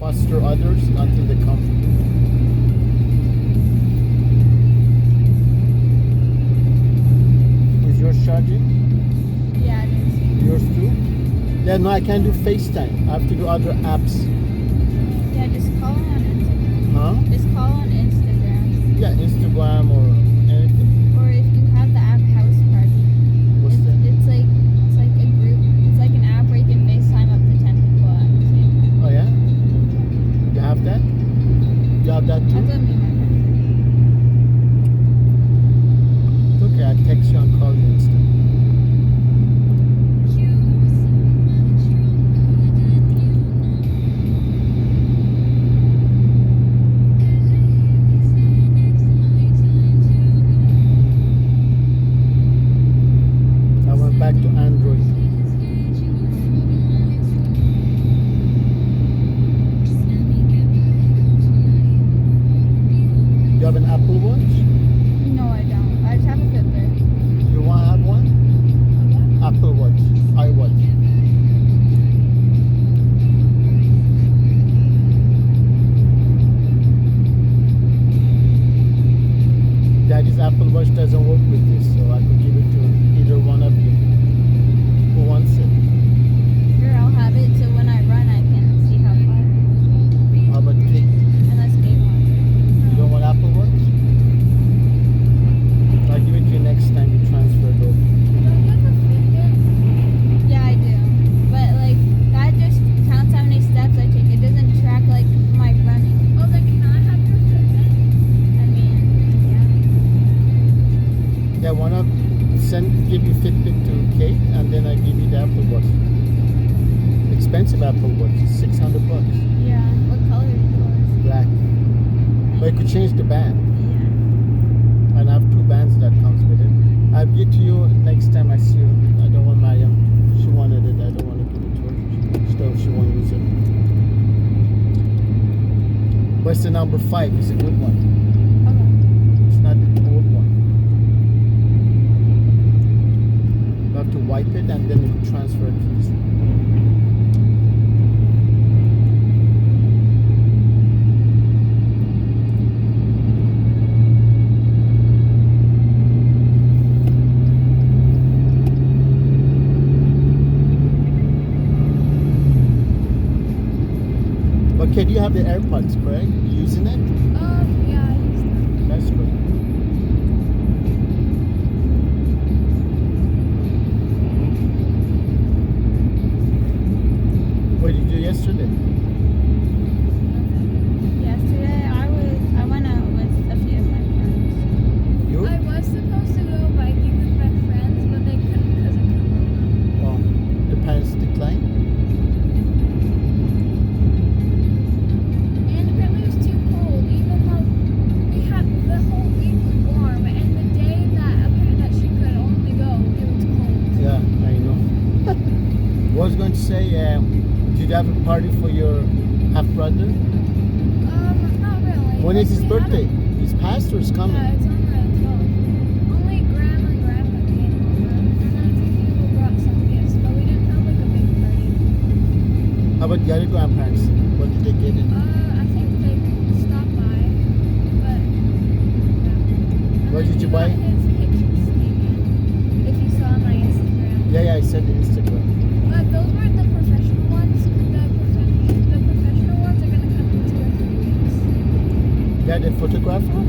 foster others until they come. Is yours charging? Yeah, it is. Yours too? Yeah, no, I can't do FaceTime. I have to do other apps. Yeah, just call on Instagram. Huh? Just call on Instagram. Yeah, Instagram or anything. Or if you have the app House Party. What's that? It's like a group. It's like an app where you can FaceTime up to 10 people at the same time. Oh yeah? You have that? You have that That's too? what me and my friend It's okay, I'll text you and call you instead. I went back to Android. You have an Apple Watch? No, I don't. I just have a Fitbit. You want to have one? Apple Watch, iWatch. Daddy's Apple Watch doesn't work with this, so I could give it to either one of you. Who wants it? Here, I'll have it so when I run, I can see how far. How about Kate? Unless Kate wants it. You don't want Apple Watch? I'll give it to you next time you transfer it over. Don't you have a Fitbit? Yeah, I do. But like that just counts how many steps I take. It doesn't track like my running. Oh, then can I have your Fitbit? I mean, Yeah, why not give you Fitbit to Kate and then I give you the Apple Watch. Expensive Apple Watch, $600. yeah. Yeah. What color is yours? Black. But you could change the band. Yeah. And I have 2 bands that comes with it. I'll give it to you next time I see you. I don't want Mariam. She wanted it. I don't want to give it to her. Still, she won't use it. What's the number 5? It's a good one. Okay. It's not the old one. You have to wipe it and then you can transfer it to this one. Okay, do you have the AirPods, correct? You using it? Yeah, I used that. That's good. What did you do yesterday? Yesterday I went out with a few of my friends. You? I was supposed to go biking with my friends, but they couldn't because of Corona. Oh, the parents declined? And apparently it was too cold, even though we had the whole week was warm, and the day that she could only go, it was cold. Yeah, I know. I was going to say, did you have a party for your half brother? Not really. When is his We had a- birthday? It's past or it's coming? Yeah, it's on the 12th. Only Grandma and Grandpa came over, and then a few people brought some gifts, but we didn't have like a big party. How about the other grandparents? What did they get in? I think they stopped by, but yeah. What did you buy? His pictures taken, if you saw my Instagram. Yeah, I said the Instagram. But those weren't the professional ones. The professional ones are gonna come in 2 or 3 weeks. You had a photographer?